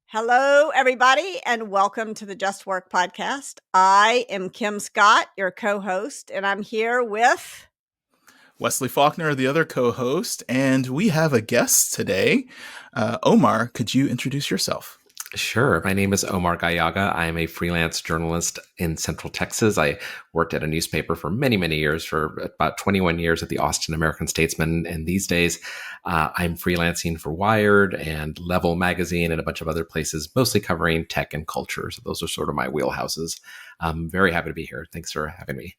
Hello, everybody, and welcome to the Just Work podcast. I am Kim Scott, your co-host, and I'm here with Wesley Faulkner, the other co-host, and we have a guest today. Omar, could you introduce yourself? Sure. My name is Omar Gallaga. I am a freelance journalist in Central Texas. I worked at a newspaper for many, many years, for about 21 years at the Austin American-Statesman. And these days, I'm freelancing for Wired and Level Magazine and a bunch of other places, mostly covering tech and culture. So those are sort of my wheelhouses. I'm very happy to be here. Thanks for having me.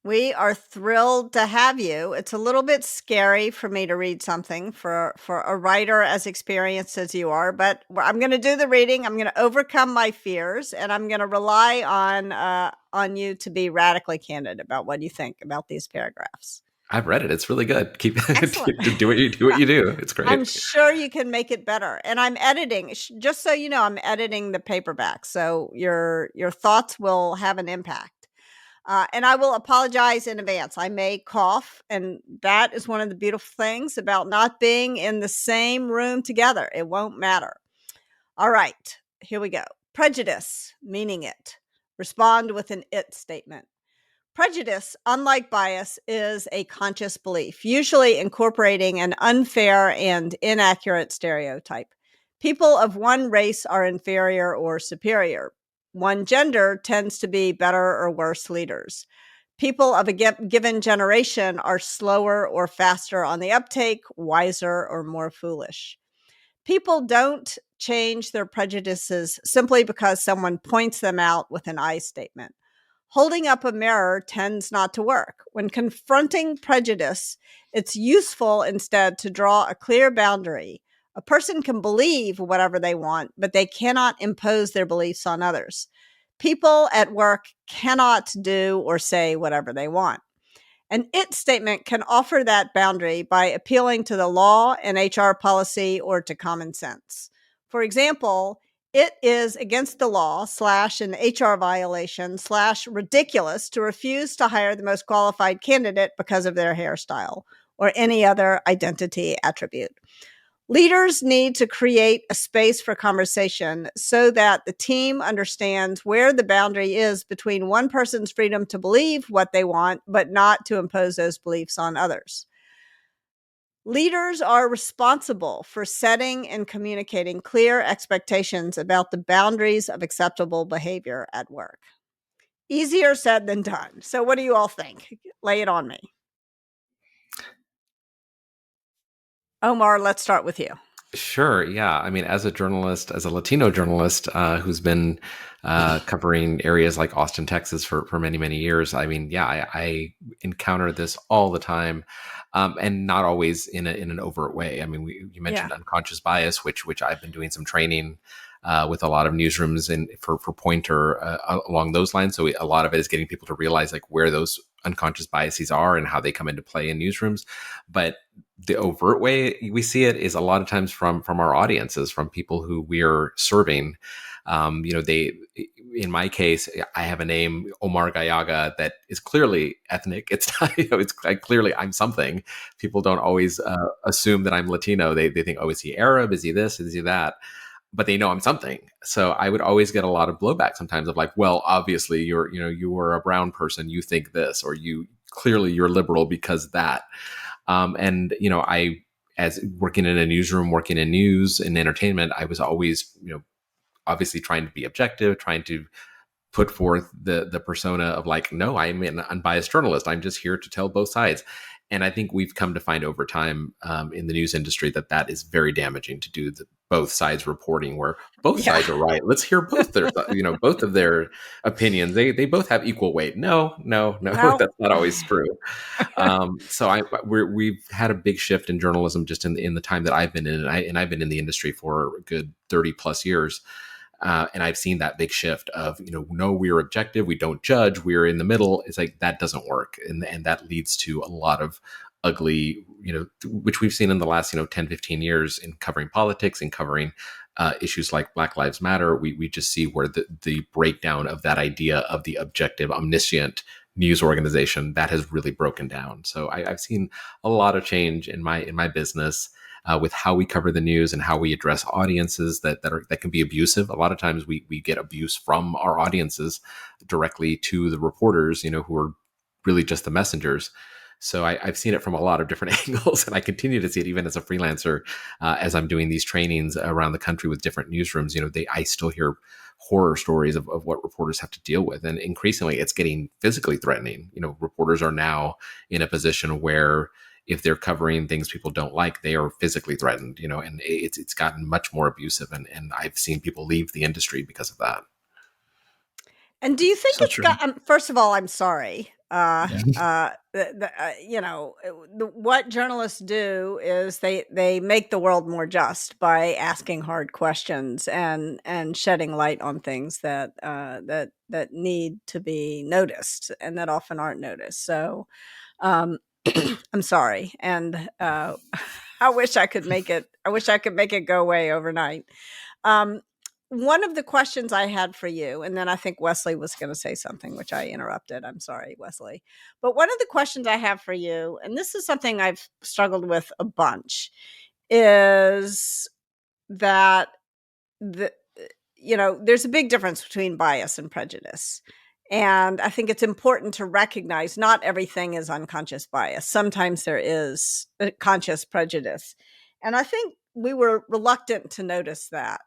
We are thrilled to have you. It's a little bit scary for me to read something for a writer as experienced as you are, but I'm going to do the reading. I'm going to overcome my fears, and I'm going to rely on you to be radically candid about what you think about these paragraphs. I've read it. It's really good. Keep Excellent. do what you do. It's great. I'm sure you can make it better. And I'm editing. Just so you know, I'm editing the paperback, so your thoughts will have an impact. And I will apologize in advance. I may cough, and that is one of the beautiful things about not being in the same room together. It won't matter. All right, here we go. Prejudice, meaning it. Respond with an it statement. Prejudice, unlike bias, is a conscious belief, usually incorporating an unfair and inaccurate stereotype. People of one race are inferior or superior. One gender tends to be better or worse leaders. People of a given generation are slower or faster on the uptake, wiser or more foolish. People don't change their prejudices simply because someone points them out with an I statement. Holding up a mirror tends not to work. When confronting prejudice, it's useful instead to draw a clear boundary. A person can believe whatever they want, but they cannot impose their beliefs on others. People at work cannot do or say whatever they want. An it statement can offer that boundary by appealing to the law and HR policy or to common sense. For example, it is against the law / an HR violation / ridiculous to refuse to hire the most qualified candidate because of their hairstyle or any other identity attribute. Leaders need to create a space for conversation so that the team understands where the boundary is between one person's freedom to believe what they want, but not to impose those beliefs on others. Leaders are responsible for setting and communicating clear expectations about the boundaries of acceptable behavior at work. Easier said than done. So what do you all think? Lay it on me. Omar, let's start with you. Sure. Yeah. I mean, as a journalist, as a Latino journalist who's been covering areas like Austin, Texas for many, many years, I mean, yeah, I encounter this all the time, and not always in an overt way. I mean, you mentioned unconscious bias, which I've been doing some training with a lot of newsrooms and for Pointer along those lines. So a lot of it is getting people to realize like where those unconscious biases are and how they come into play in newsrooms. But the overt way we see it is a lot of times from our audiences, from people who we're serving. In my case, I have a name, Omar Gallaga, that is clearly ethnic. It's not, it's like clearly I'm something. People don't always assume that I'm Latino. They think, oh, is he Arab? Is he this? Is he that? But they know I'm something. So I would always get a lot of blowback sometimes of like, well, obviously you are a brown person. You think this, or you're liberal because that. I, as working in a newsroom, working in news and entertainment, I was always, obviously trying to be objective, trying to put forth the persona of like, no, I'm an unbiased journalist. I'm just here to tell both sides. And I think we've come to find over time in the news industry that is very damaging to do both sides reporting, where both sides are right. Let's hear both their, both of their opinions. They both have equal weight. No, that's not always true. So we've had a big shift in journalism just in the time that I've been in, and I've been in the industry for a good 30 plus years. And I've seen that big shift of, no, we're objective. We don't judge. We're in the middle. It's like, that doesn't work. And that leads to a lot of ugly, which we've seen in the last, 10, 15 years in covering politics and covering issues like Black Lives Matter. We just see where the breakdown of that idea of the objective, omniscient news organization that has really broken down. So I've seen a lot of change in my business. with how we cover the news and how we address audiences that can be abusive. A lot of times we get abuse from our audiences directly to the reporters, who are really just the messengers. So I've seen it from a lot of different angles, and I continue to see it even as a freelancer, as I'm doing these trainings around the country with different newsrooms. I still hear horror stories of what reporters have to deal with, and increasingly it's getting physically threatening. Reporters are now in a position where if they're covering things people don't like, they are physically threatened. And it's gotten much more abusive, and I've seen people leave the industry because of that. And do you think So it's true. got? First of all, I'm sorry. Yeah. What journalists do is they make the world more just by asking hard questions and shedding light on things that need to be noticed and that often aren't noticed. So, um, I'm sorry, and I wish I could make it. I wish I could make it go away overnight. Um, One of the questions I had for you, and then I think Wesley was going to say something, which I interrupted. I'm sorry, Wesley. But one of the questions I have for you, and this is something I've struggled with a bunch, is that the there's a big difference between bias and prejudice. And I think it's important to recognize not everything is unconscious bias. Sometimes there is a conscious prejudice. And I think we were reluctant to notice that.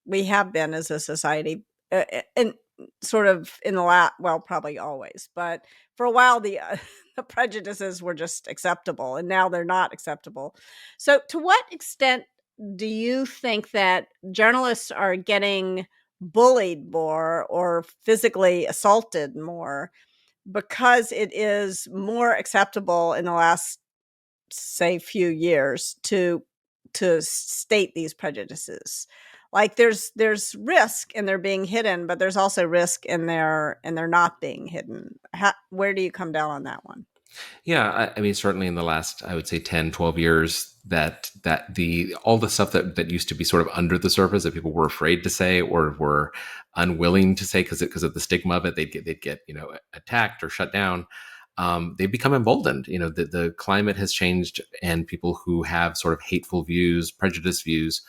We have been as a society, and sort of in the well, probably always, but for a while the prejudices were just acceptable, and now they're not acceptable. So, to what extent do you think that journalists are getting bullied more or physically assaulted more because it is more acceptable in the last, say, few years to state these prejudices? Like there's risk in their being hidden, but there's also risk in their not being hidden. Where do you come down on that one? Yeah, I mean, certainly in the last, I would say 10, 12 years, that all the stuff that used to be sort of under the surface that people were afraid to say or were unwilling to say because of the stigma of it, they'd get attacked or shut down. They've become emboldened. The climate has changed, and people who have sort of hateful views, prejudice views,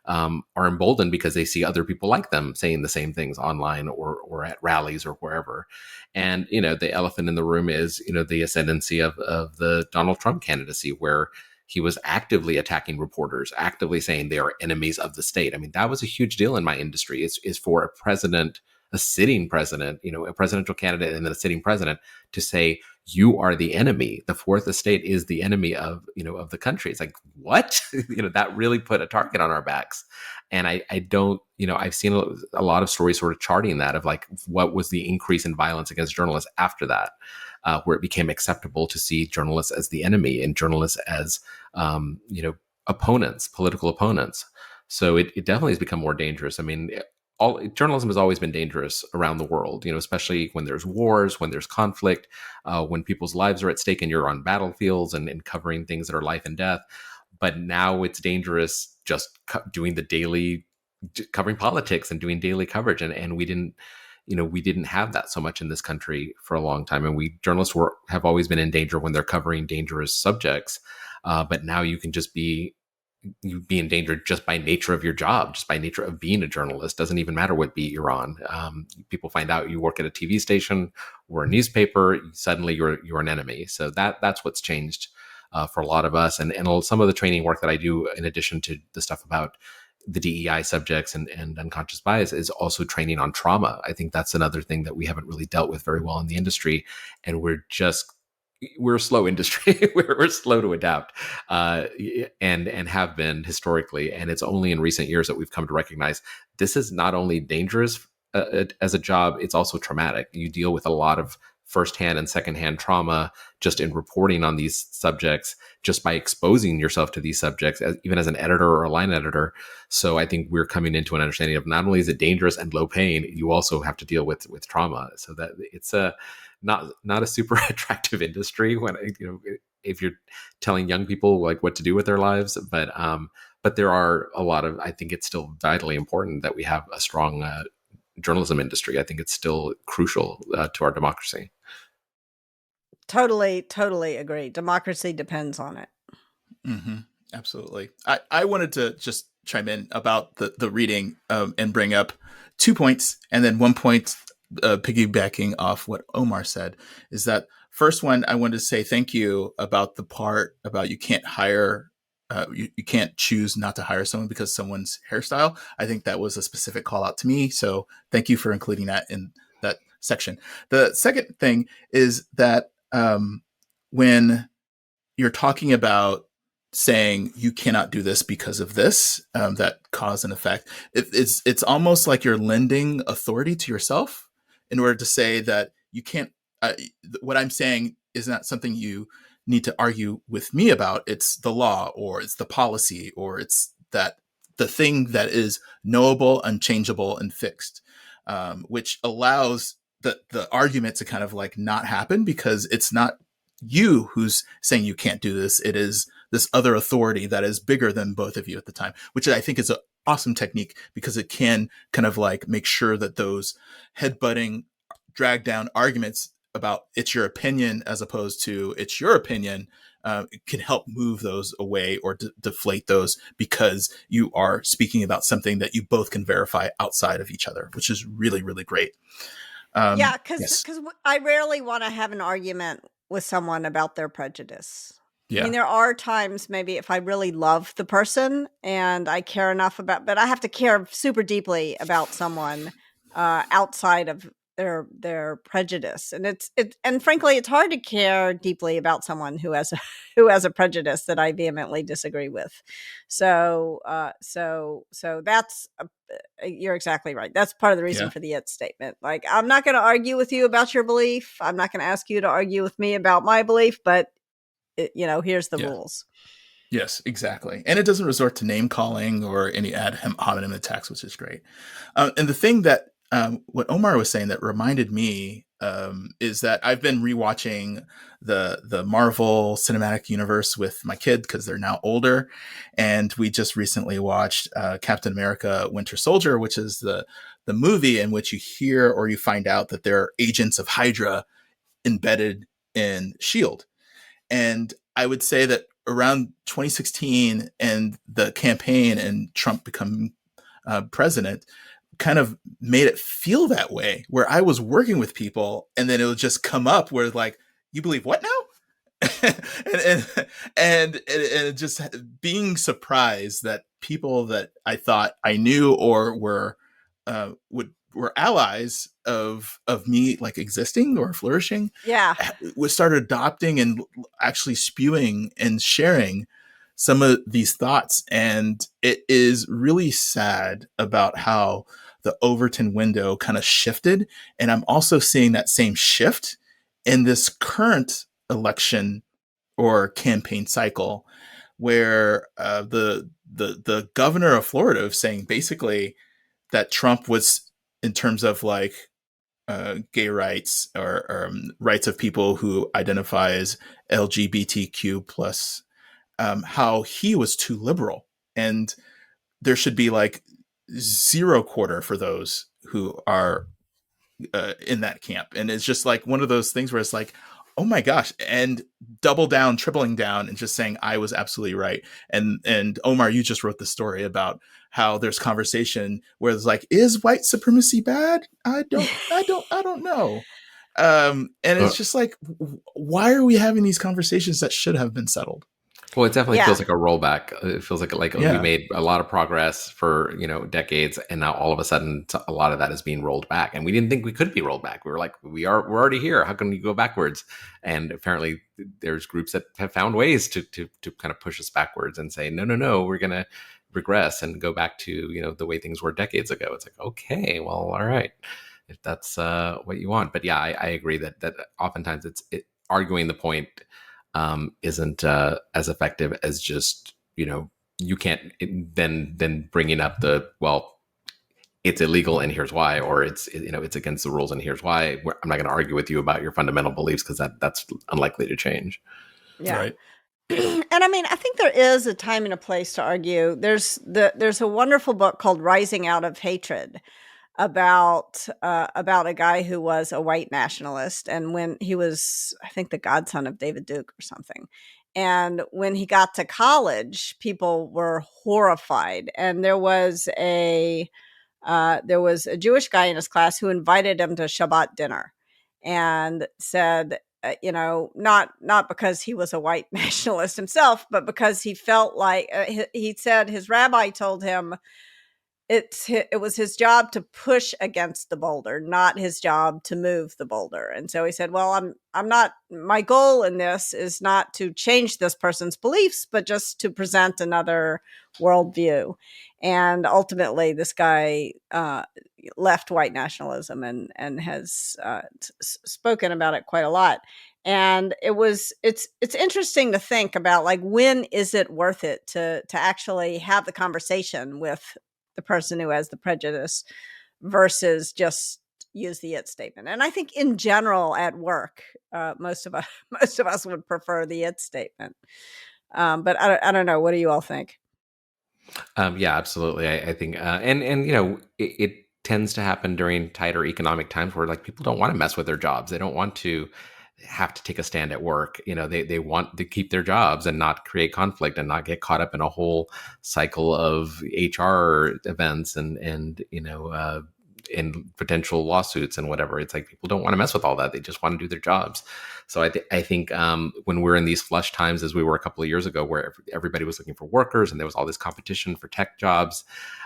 are emboldened because they see other people like them saying the same things online or at rallies or wherever. And, the elephant in the room is, the ascendancy of the Donald Trump candidacy, where he was actively attacking reporters, actively saying they are enemies of the state. I mean, that was a huge deal in my industry, is for a sitting president, a presidential candidate and then a sitting president to say, you are the enemy. The fourth estate is the enemy of the country. It's like, what? That really put a target on our backs. And I don't, I've seen a lot of stories sort of charting that, of like, what was the increase in violence against journalists after that, where it became acceptable to see journalists as the enemy and journalists as, opponents, political opponents. So it definitely has become more dangerous. I mean, journalism has always been dangerous around the world, especially when there's wars, when there's conflict, when people's lives are at stake and you're on battlefields and covering things that are life and death. But now it's dangerous just doing the daily, covering politics and doing daily coverage. And we didn't have that so much in this country for a long time. And journalists have always been in danger when they're covering dangerous subjects. But now you can just be endangered just by nature of your job, just by nature of being a journalist. Doesn't even matter what beat you're on. People find out you work at a TV station or a newspaper, suddenly you're an enemy. So that's what's changed for a lot of us. And some of the training work that I do, in addition to the stuff about the DEI subjects and unconscious bias, is also training on trauma. I think that's another thing that we haven't really dealt with very well in the industry. And we're a slow industry. we're slow to adapt, and have been historically. And it's only in recent years that we've come to recognize this is not only dangerous as a job, it's also traumatic. You deal with a lot of firsthand and secondhand trauma just in reporting on these subjects, just by exposing yourself to these subjects, even as an editor or a line editor. So I think we're coming into an understanding of not only is it dangerous and low paying, you also have to deal with trauma. So that it's not a super attractive industry when if you're telling young people like what to do with their lives. But there are a lot of, I think it's still vitally important that we have a strong journalism industry. I think it's still crucial to our democracy. Totally agree. Democracy depends on it. Mm-hmm. Absolutely. I wanted to just chime in about the reading, and bring up 2 points, and then 1 point, piggybacking off what Omar said, is that first one, I wanted to say thank you about the part about you can't hire, you can't choose not to hire someone because someone's hairstyle. I think that was a specific call out to me. So thank you for including that in that section. The second thing is that, when you're talking about saying you cannot do this because of this, that cause and effect, it's almost like you're lending authority to yourself in order to say that you can't, uh, what I'm saying is not something you need to argue with me about. It's the law, or it's the policy, or it's that the thing that is knowable, unchangeable, and fixed, which allows the argument to kind of like not happen, because it's not you who's saying you can't do this. It is this other authority that is bigger than both of you at the time, which I think is an awesome technique, because it can kind of like make sure that those headbutting, drag down arguments about it's your opinion as opposed to it's your opinion, can help move those away, or deflate those, because you are speaking about something that you both can verify outside of each other, which is really, really great. Yeah, because Yes. I rarely want to have an argument with someone about their prejudice. I mean, Yeah. there are times maybe if I really love the person and I care enough about, but I have to care super deeply about someone outside of their prejudice, and and frankly, it's hard to care deeply about someone who has a, who has a prejudice that I vehemently disagree with. So that's you're exactly right. That's part of the reason Yeah. for the it statement. Like, I'm not going to argue with you about your belief. I'm not going to ask you to argue with me about my belief, but here's the Yeah. rules. Yes, exactly. And it doesn't resort to name calling or any ad hominem attacks, which is great. And the thing that, what Omar was saying that reminded me, is that I've been rewatching the Marvel Cinematic Universe with my kid, because they're now older, and we just recently watched, Captain America: Winter Soldier, which is the movie in which you hear or you find out that there are agents of Hydra embedded in Shield. And I would say that around 2016 and the campaign and Trump becoming, president, kind of made it feel that way, where I was working with people and then it would just come up where like, you believe what now? And just being surprised that people that I thought I knew or were allies of me, like existing or flourishing, Yeah. was started adopting and actually spewing and sharing some of these thoughts. And it is really sad about how the Overton window kind of shifted. And I'm also seeing that same shift in this current election or campaign cycle, where, the governor of Florida is saying basically that Trump was, in terms of like, gay rights, or rights of people who identify as LGBTQ plus, how he was too liberal, and there should be like zero quarter for those who are, in that camp. And it's just like one of those things where it's like, oh my gosh, and double down, tripling down, and just saying I was absolutely right. And Omar, you just wrote the story about how there's conversation where it's like, is white supremacy bad? I don't know. And Uh, it's just like, why are we having these conversations that should have been settled? Well, it definitely feels Yeah. like a rollback. It feels like we Yeah. made a lot of progress for decades, and now all of a sudden a lot of that is being rolled back. And we didn't think we could be rolled back. We were like, we're already here. How can we go backwards? And apparently, there's groups that have found ways to kind of push us backwards and say, no, we're going to regress and go back to the way things were decades ago. It's like, okay, well, all right, if that's what you want. But yeah, I agree that oftentimes arguing the point isn't as effective as just you can't then bringing up the well, it's illegal and here's why, or it's against the rules and here's why. I'm not going to argue with you about your fundamental beliefs because that's unlikely to change. Yeah. Right. And I mean, I think there is a time and a place to argue. There's a wonderful book called Rising Out of Hatred about a guy who was a white nationalist, and when he was, I think, the godson of David Duke or something, And when he got to college, people were horrified. And there was a Jewish guy in his class who invited him to Shabbat dinner and said, not because he was a white nationalist himself, but because he felt like he said his rabbi told him it was his job to push against the boulder, not his job to move the boulder. And so he said, well, I'm not, my goal in this is not to change this person's beliefs, but just to present another worldview. And ultimately this guy left white nationalism and has spoken about it quite a lot. And it's interesting to think about, like, when is it worth it to actually have the conversation with the person who has the prejudice versus just use the it statement. And I think in general at work, most of us would prefer the it statement. But I don't know. What do you all think? Yeah, absolutely. I think, and it tends to happen during tighter economic times where, like, people don't want to mess with their jobs. They don't want to have to take a stand at work. They want to keep their jobs and not create conflict and not get caught up in a whole cycle of HR events and in potential lawsuits and whatever. It's like people don't want to mess with all that. They just want to do their jobs. So I think when we're in these flush times, as we were a couple of years ago, where everybody was looking for workers and there was all this competition for tech jobs,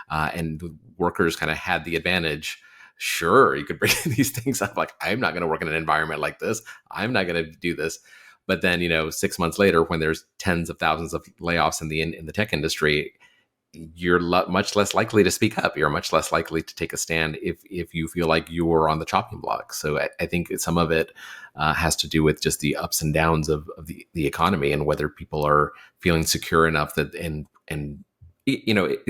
and the workers kind of had the advantage. Sure, you could bring these things up, like, I'm not going to work in an environment like this. I'm not going to do this. But then, 6 months later, when there's tens of thousands of layoffs in the tech industry, you're much less likely to speak up. You're much less likely to take a stand if you feel like you're on the chopping block. So I think some of it has to do with just the ups and downs of the economy and whether people are feeling secure enough that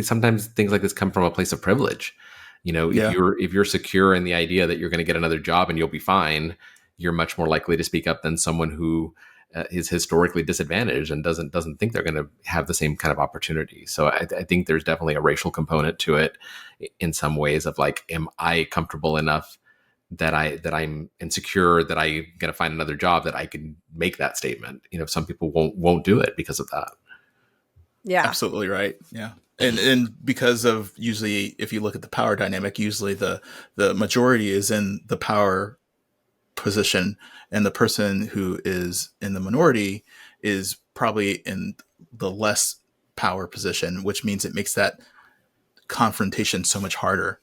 sometimes things like this come from a place of privilege. Yeah. If you're secure in the idea that you're going to get another job and you'll be fine, you're much more likely to speak up than someone who is historically disadvantaged and doesn't think they're going to have the same kind of opportunity. So I think there's definitely a racial component to it in some ways of, like, am I comfortable enough that I'm insecure that I'm going to find another job that I can make that statement? Some people won't do it because of that. Yeah, absolutely right. Yeah. And because of, usually, if you look at the power dynamic, usually the majority is in the power position, and the person who is in the minority is probably in the less power position, which means it makes that confrontation so much harder.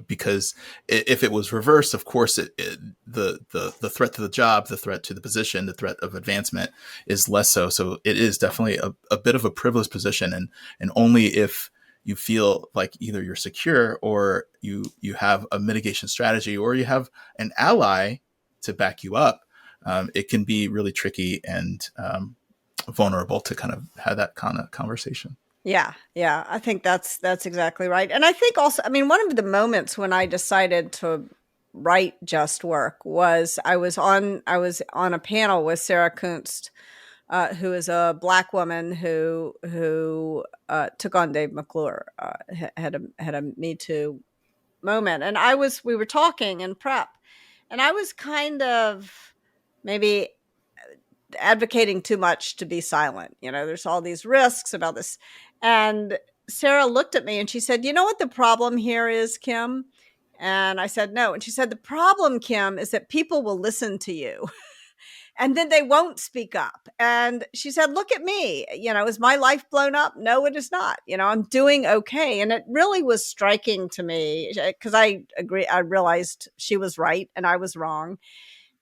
Because if it was reversed, of course, the threat to the job, the threat to the position, the threat of advancement is less so. So it is definitely a bit of a privileged position, and only if you feel like either you're secure or you have a mitigation strategy or you have an ally to back you up, it can be really tricky and vulnerable to kind of have that kind of conversation. Yeah. I think that's exactly right. And I think also, I mean, one of the moments when I decided to write Just Work was I was on a panel with Sarah Kunst, who is a Black woman who took on Dave McClure, had a Me Too moment, and we were talking in prep, and I was kind of maybe advocating too much to be silent. There's all these risks about this. And Sarah looked at me and she said, "You know what the problem here is, Kim?" And I said, "No." And she said, "The problem, Kim, is that people will listen to you and then they won't speak up." And she said, "Look at me. Is my life blown up? No, it is not. I'm doing okay." And it really was striking to me because I agree. I realized she was right and I was wrong.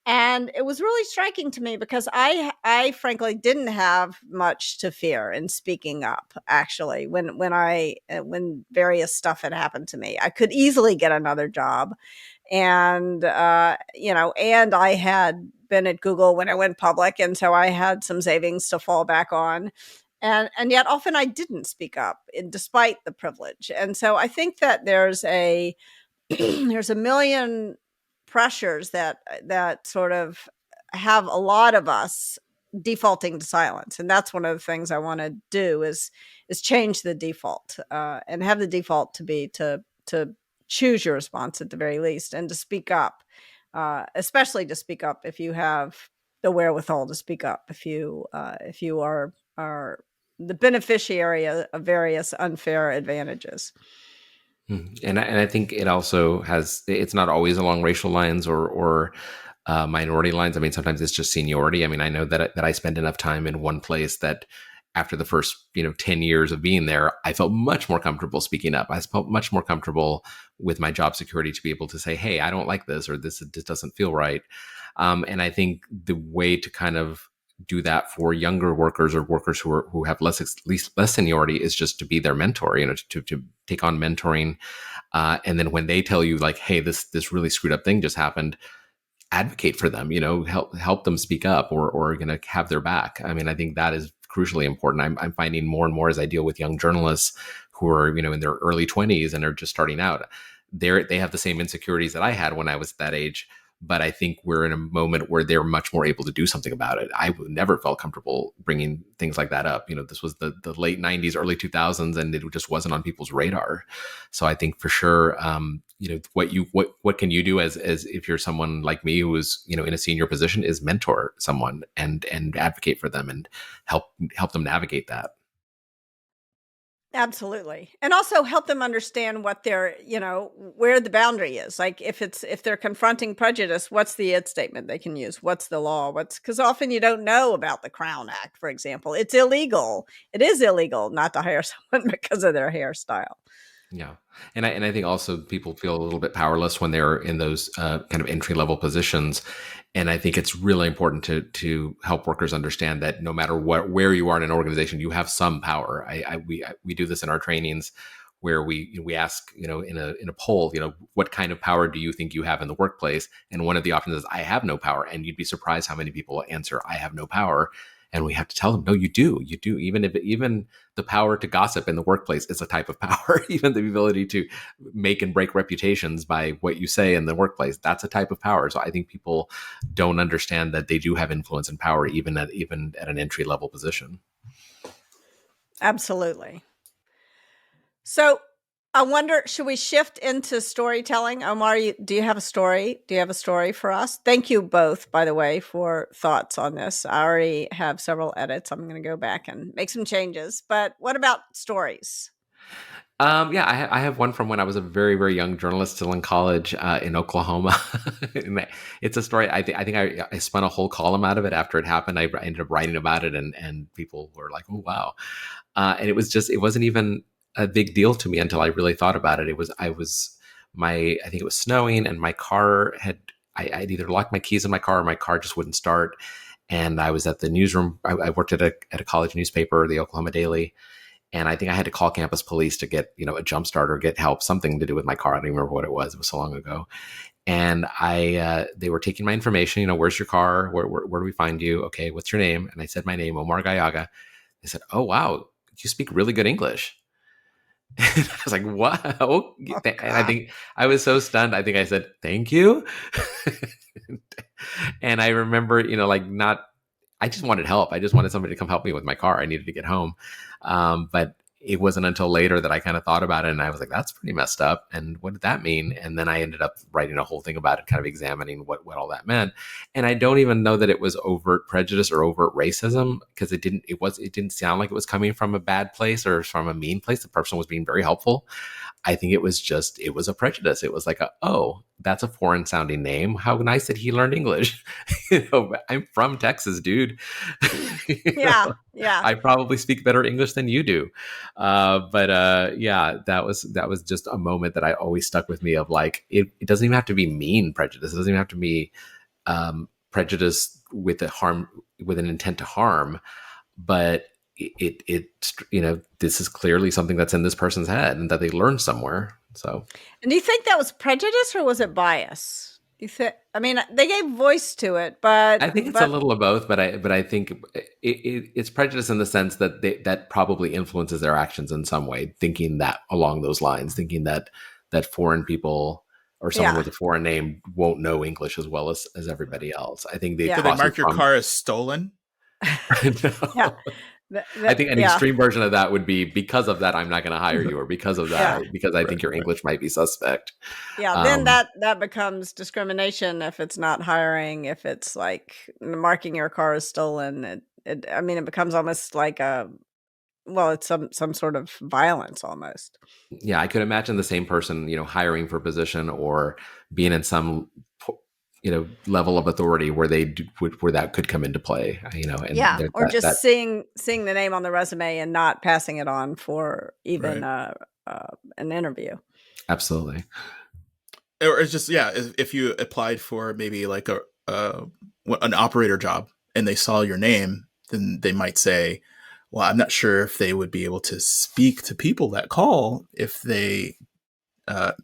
And it was really striking to me because I frankly didn't have much to fear in speaking up. Actually, when various stuff had happened to me, I could easily get another job, and and I had been at Google when I went public, and so I had some savings to fall back on, and yet often I didn't speak up, despite the privilege. And so I think that there's a there's a million pressures that sort of have a lot of us defaulting to silence, and that's one of the things I want to do is change the default, and have the default to be to choose your response at the very least, and to speak up, especially to speak up if you have the wherewithal to speak up if you are the beneficiary of various unfair advantages. And I think it also it's not always along racial lines or minority lines. I mean, sometimes it's just seniority. I mean, I know that I spend enough time in one place that after the first 10 years of being there, I felt much more comfortable speaking up. I felt much more comfortable with my job security to be able to say, hey, I don't like this, or this doesn't feel right. And I think the way to kind of do that for younger workers or workers who have less seniority is just to be their mentor, to take on mentoring. And then when they tell you like, hey, this really screwed up thing just happened, advocate for them, help them speak up or have their back. I mean, I think that is crucially important. I'm finding more and more as I deal with young journalists who are, in their early 20s and are just starting out. They have the same insecurities that I had when I was that age. But I think we're in a moment where they're much more able to do something about it. I never felt comfortable bringing things like that up. This was the late 90s, early 2000s, and it just wasn't on people's radar. So I think for sure, what can you do as if you're someone like me who is, in a senior position, is mentor someone and advocate for them and help them navigate that. Absolutely. And also help them understand what their, where the boundary is. Like if they're confronting prejudice, what's the id statement they can use? What's the law? Because often you don't know about the Crown Act, for example. It's illegal. It is illegal not to hire someone because of their hairstyle. Yeah. And I think also people feel a little bit powerless when they're in those kind of entry level positions. And I think it's really important to help workers understand that no matter where you are in an organization, you have some power. We do this in our trainings where we ask, in a poll, what kind of power do you think you have in the workplace? And one of the options is I have no power. And you'd be surprised how many people answer I have no power. And we have to tell them, no, you do. Even the power to gossip in the workplace is a type of power. Even the ability to make and break reputations by what you say in the workplace, that's a type of power. So I think people don't understand that they do have influence and power, even at an entry level position. Absolutely. So I wonder, should we shift into storytelling? Omar, do you have a story? Do you have a story for us? Thank you both, by the way, for thoughts on this. I already have several edits. I'm going to go back and make some changes. But what about stories? Yeah, I have one from when I was a very, very young journalist, still in college in Oklahoma. It's a story. I think I spun a whole column out of it after it happened. I ended up writing about it, and people were like, "Oh, wow!" And it wasn't even a big deal to me until I really thought about it. I think it was snowing, and my car I'd either locked my keys in my car or my car just wouldn't start. And I was at the newsroom. I worked at a college newspaper, the Oklahoma Daily. And I think I had to call campus police to get, a jump start or get help, something to do with my car. I don't even remember what it was. It was so long ago. And they were taking my information, where's your car? Where do we find you? Okay, what's your name? And I said my name, Omar Gallaga. They said, oh, wow, you speak really good English. And I was like, wow. Oh, and I think I was so stunned. I think I said, thank you. And I remember, I just wanted help. I just wanted somebody to come help me with my car. I needed to get home. But it wasn't until later that I kind of thought about it, and I was like, that's pretty messed up. And what did that mean? And then I ended up writing a whole thing about it, kind of examining what all that meant. And I don't even know that it was overt prejudice or overt racism, because it didn't sound like it was coming from a bad place or from a mean place. The person was being very helpful. I think it was a prejudice. It was like, oh, that's a foreign sounding name. How nice that he learned English. I'm from Texas, dude. Yeah. I probably speak better English than you do. Yeah, that was just a moment that I always stuck with me of like, it doesn't even have to be mean prejudice. It doesn't even have to be prejudice with an intent to harm, but this is clearly something that's in this person's head and that they learned somewhere. So, and do you think that was prejudice or was it bias? They gave voice to it, but I think it's a little of both. But I think it's prejudice in the sense that that probably influences their actions in some way. Thinking that along those lines, thinking that foreign people or someone with a foreign name won't know English as well as everybody else. I think Did they mark your car as stolen? No. Yeah. I think an Yeah. extreme version of that would be, because of that, I'm not going to hire you, or because of that, Yeah. because I think your Right. English might be suspect. Yeah, then that becomes discrimination if it's not hiring, if it's like marking your car as stolen. I mean, it becomes almost like it's some sort of violence almost. Yeah, I could imagine the same person, hiring for a position or being in some, level of authority where where that could come into play. And Yeah, or that just seeing the name on the resume and not passing it on for even Right. an interview. Absolutely. Or it's just, yeah, if you applied for maybe like an operator job and they saw your name, then they might say, well, I'm not sure if they would be able to speak to people that call if they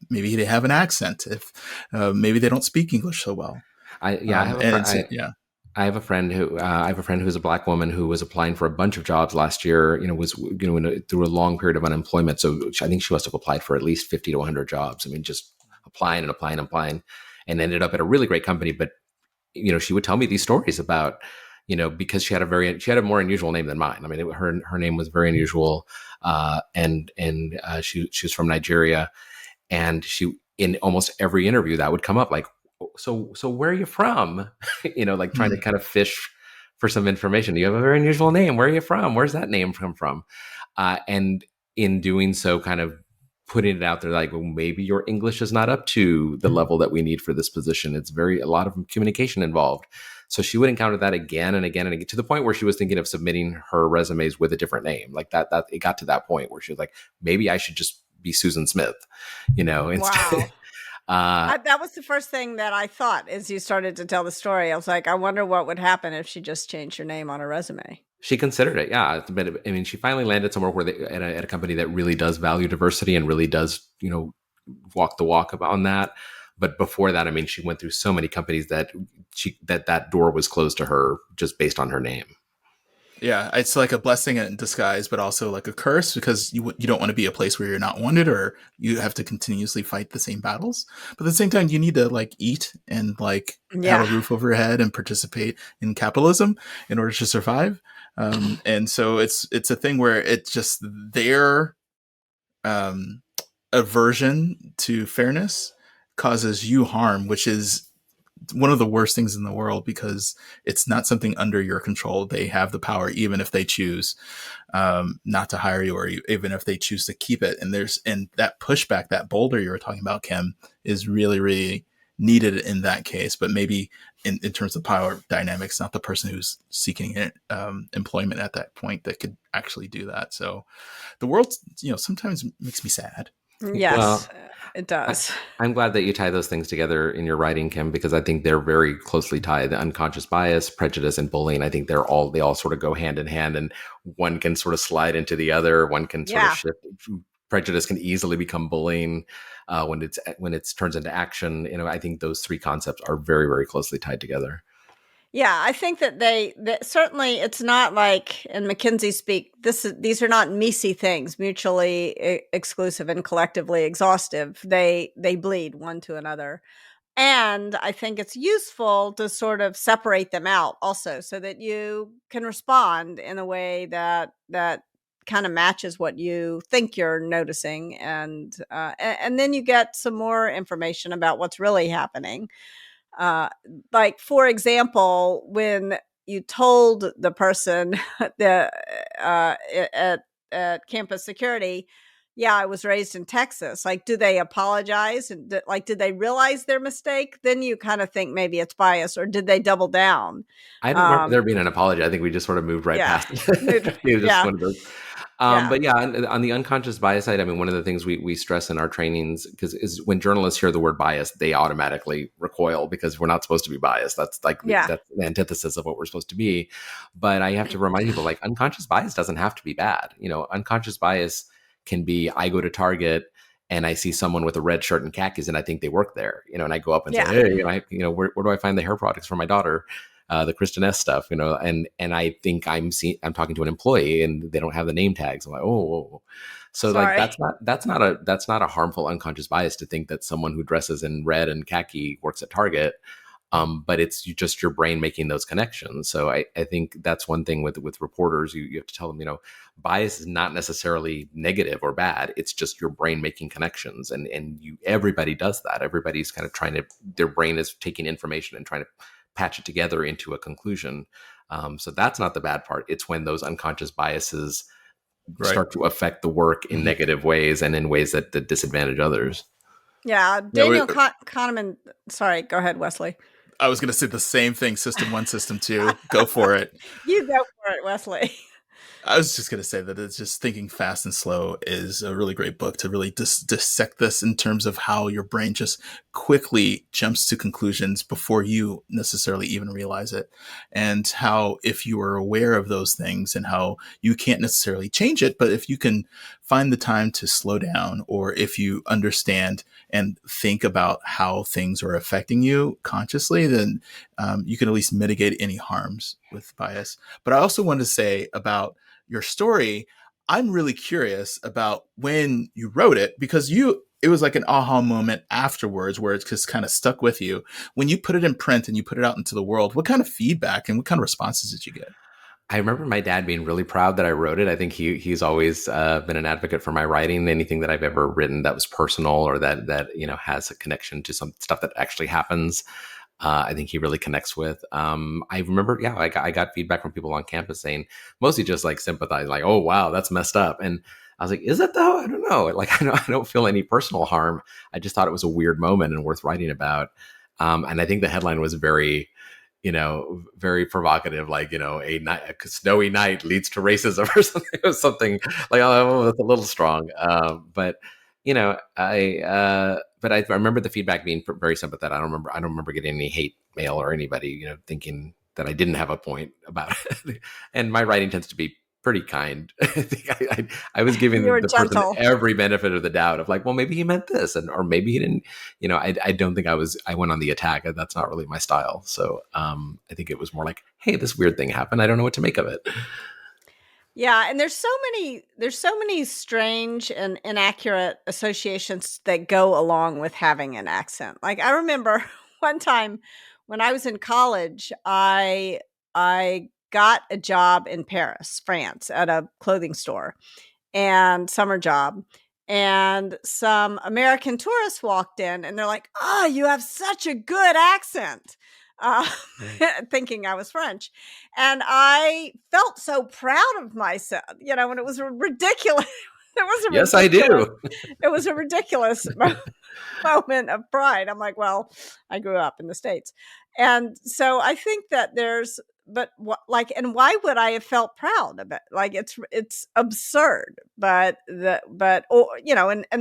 maybe they have an accent, if maybe they don't speak English so well. I have a and friend. yeah. I have a friend who's a Black woman who was applying for a bunch of jobs last year. Through a long period of unemployment. So I think she must have applied for at least 50 to 100 jobs. I mean, just applying and applying and applying, and ended up at a really great company. But she would tell me these stories about, because she had a more unusual name than mine. I mean, her name was very unusual, and she was from Nigeria, and she, in almost every interview that would come up, like, so where are you from? Like trying to kind of fish for some information. You have a very unusual name. Where are you from? Where's that name come from? And in doing so, kind of putting it out there, like, well, maybe your English is not up to the level that we need for this position. It's a lot of communication involved. So she would encounter that again and again and again, to the point where she was thinking of submitting her resumes with a different name. Like that it got to that point where she was like, maybe I should just be Susan Smith, instead. Wow. That was the first thing that I thought as you started to tell the story. I was like, I wonder what would happen if she just changed her name on her resume. She considered it, yeah. But I mean, she finally landed somewhere where at a company that really does value diversity and really does, walk the walk on that. But before that, I mean, she went through so many companies that that door was closed to her just based on her name. Yeah, it's like a blessing in disguise, but also like a curse, because you don't want to be a place where you're not wanted, or you have to continuously fight the same battles. But at the same time, you need to like eat and like have a roof over your head and participate in capitalism in order to survive. And so it's a thing where it's just their aversion to fairness causes you harm, which is one of the worst things in the world, because it's not something under your control. They have the power, even if they choose not to hire you, or even if they choose to keep it. And that pushback, that boulder you were talking about, Kim, is really, really needed in that case. But maybe in terms of power dynamics, not the person who's seeking employment at that point that could actually do that. So the world, sometimes makes me sad. Yes, well, it does. I'm glad that you tie those things together in your writing, Kim, because I think they're very closely tied. The unconscious bias, prejudice, and bullying. I think they all sort of go hand in hand, and one can sort of slide into the other. One can sort of shift. Prejudice can easily become bullying when it turns into action. I think those three concepts are very, very closely tied together. Yeah, I think that certainly, it's not like in McKinsey speak, these are not MECE things, mutually exclusive and collectively exhaustive. They bleed one to another. And I think it's useful to sort of separate them out also, so that you can respond in a way that kind of matches what you think you're noticing. And then you get some more information about what's really happening. Like, for example, when you told the person at campus security, yeah, I was raised in Texas. Like, do they apologize? And did they realize their mistake? Then you kind of think maybe it's bias, or did they double down? I don't remember there being an apology. I think we just sort of moved right past it. It was just one of those. But yeah, on the unconscious bias side, I mean, one of the things we stress in our trainings, is when journalists hear the word bias, they automatically recoil, because we're not supposed to be biased. That's like that's the antithesis of what we're supposed to be. But I have to remind people, like, unconscious bias doesn't have to be bad. Unconscious bias can be, I go to Target and I see someone with a red shirt and khakis, and I think they work there, and I go up and say, hey, where do I find the hair products for my daughter? The Kristen S stuff, and I think I'm talking to an employee and they don't have the name tags. I'm like, oh. So sorry. Like that's not a harmful unconscious bias to think that someone who dresses in red and khaki works at Target. but it's just your brain making those connections. So I think that's one thing with reporters. You have to tell them, bias is not necessarily negative or bad. It's just your brain making connections, and everybody does that. Everybody's kind of their brain is taking information and trying to patch it together into a conclusion. So that's not the bad part. It's when those unconscious biases start to affect the work in negative ways and in ways that disadvantage others. Yeah. Daniel Kahneman. Sorry, go ahead, Wesley. I was going to say the same thing. System 1, System 2. Go for it. You go for it, Wesley. I was just going to say that it's just Thinking Fast and Slow is a really great book to really dissect this in terms of how your brain just quickly jumps to conclusions before you necessarily even realize it. And how if you are aware of those things and how you can't necessarily change it, but if you can find the time to slow down, or if you understand and think about how things are affecting you consciously, then you can at least mitigate any harms with bias. But I also wanted to say about your story, I'm really curious about when you wrote it, because it was like an aha moment afterwards where it's just kind of stuck with you. When you put it in print and you put it out into the world, what kind of feedback and what kind of responses did you get? I remember my dad being really proud that I wrote it. I think he's always been an advocate for my writing. Anything that I've ever written that was personal or that has a connection to some stuff that actually happens, I think he really connects with. I remember, I got feedback from people on campus saying, mostly just like sympathize, like, oh, wow, that's messed up. And I was like, is it though? I don't know. Like, I don't feel any personal harm. I just thought it was a weird moment and worth writing about. And I think the headline was very provocative, like, a snowy night leads to racism or something. It was something like, oh, that's a little strong. But I remember the feedback being very sympathetic. I don't remember getting any hate mail or anybody, thinking that I didn't have a point about it. And my writing tends to be pretty kind. I think I was giving the person every benefit of the doubt of like, well, maybe he meant this, or maybe he didn't. I don't think I went on the attack. That's not really my style. So I think it was more like, hey, this weird thing happened. I don't know what to make of it. Yeah, and there's so many strange and inaccurate associations that go along with having an accent. Like, I remember one time when I was in college, I got a job in Paris, France, at a clothing store, and summer job. And some American tourists walked in, and they're like, "Oh, you have such a good accent." Thinking I was French. And I felt so proud of myself, and it was a ridiculous. Yes, I do. It was a ridiculous moment of pride. I'm like, well, I grew up in the States. And so I think that and why would I have felt proud of it? Like, it's absurd, and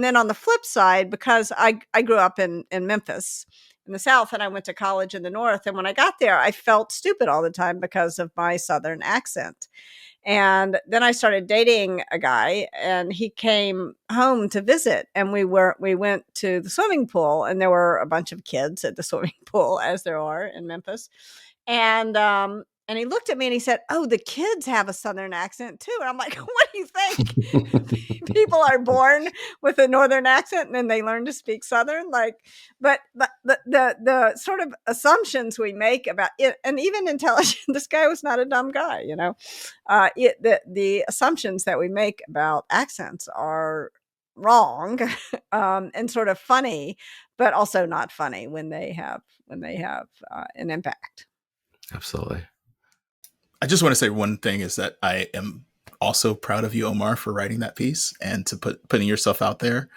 then on the flip side, because I grew up in Memphis in the South, and I went to college in the North. And when I got there, I felt stupid all the time because of my Southern accent. And then I started dating a guy, and he came home to visit, and we went to the swimming pool, and there were a bunch of kids at the swimming pool, as there are in Memphis. And he looked at me and he said, "Oh, the kids have a Southern accent too." And I'm like, "What do you think? People are born with a Northern accent and then they learn to speak Southern?" But the sort of assumptions we make about it, and even intelligent, this guy was not a dumb guy, the assumptions that we make about accents are wrong, and sort of funny, but also not funny when they have an impact. Absolutely. I just want to say one thing is that I am also proud of you, Omar, for writing that piece and to putting yourself out there.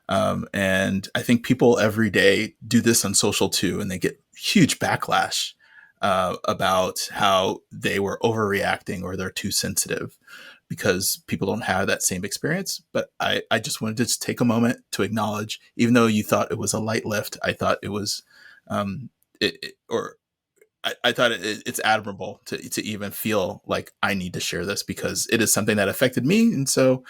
And I think people every day do this on social too, and they get huge backlash about how they were overreacting or they're too sensitive because people don't have that same experience. But I just wanted to just take a moment to acknowledge, even though you thought it was a light lift, I thought it was, I thought it's admirable to even feel like I need to share this because it is something that affected me. And so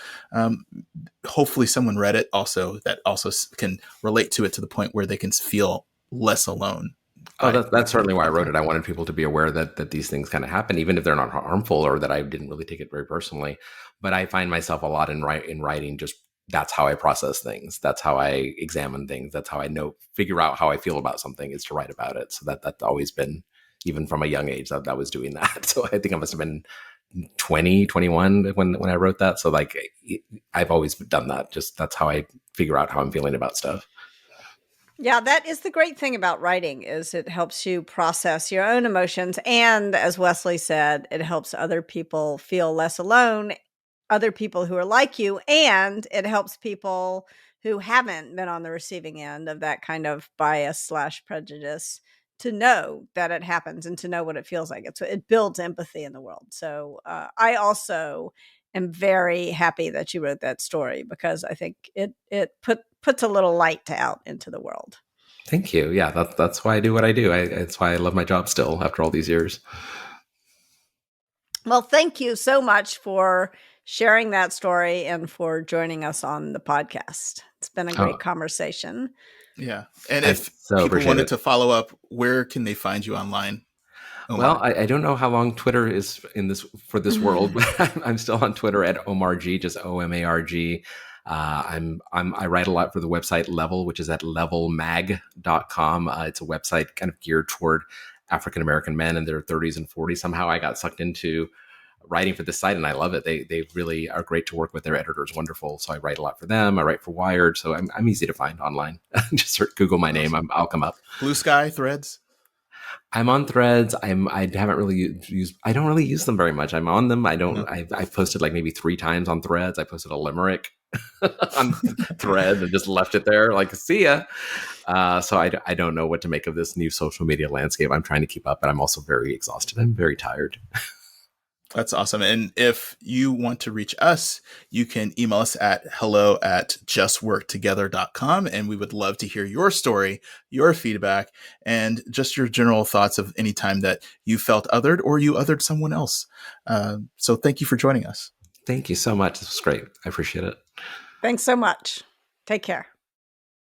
hopefully someone read it also that also can relate to it to the point where they can feel less alone. Oh, that's certainly why I wrote it. I wanted people to be aware that these things kind of happen, even if they're not harmful or that I didn't really take it very personally. But I find myself a lot in writing just that's how I process things. That's how I examine things. That's how I figure out how I feel about something, is to write about it. So that's always been, even from a young age, that I was doing that. So I think I must have been 20, 21 when I wrote that. So like, I've always done that. Just that's how I figure out how I'm feeling about stuff. Yeah, that is the great thing about writing, is it helps you process your own emotions. And as Wesley said, it helps other people feel less alone, other people who are like you. And it helps people who haven't been on the receiving end of that kind of bias/prejudice to know that it happens and to know what it feels like. It builds empathy in the world. So I also am very happy that you wrote that story, because I think it puts a little light out into the world. Thank you. Yeah, that's why I do what I do. That's why I love my job still after all these years. Well, thank you so much for sharing that story and for joining us on the podcast. It's been a great conversation. Yeah. And I if so people wanted it. to follow up, where can they find you online? Omar? Well, I don't know how long Twitter is for this world, but I'm still on Twitter at Omar G, just OMARG. I write a lot for the website Level, which is at levelmag.com. It's a website kind of geared toward African American men in their 30s and 40s. Somehow I got sucked into writing for this site, and I love it. They really are great to work with. Their editor is wonderful, so I write a lot for them. I write for Wired, so I'm easy to find online. Just Google my name, I'll come up. Blue Sky, Threads. I'm on Threads. I haven't really used. I don't really use them very much. I'm on them. I don't. No. I've posted like maybe 3 times on Threads. I posted a limerick on Threads and just left it there. Like, see ya. So I don't know what to make of this new social media landscape. I'm trying to keep up, but I'm also very exhausted. I'm very tired. That's awesome. And if you want to reach us, you can email us at hello@justworktogether.com. And we would love to hear your story, your feedback, and just your general thoughts of any time that you felt othered or you othered someone else. So thank you for joining us. Thank you so much. This was great. I appreciate it. Thanks so much. Take care.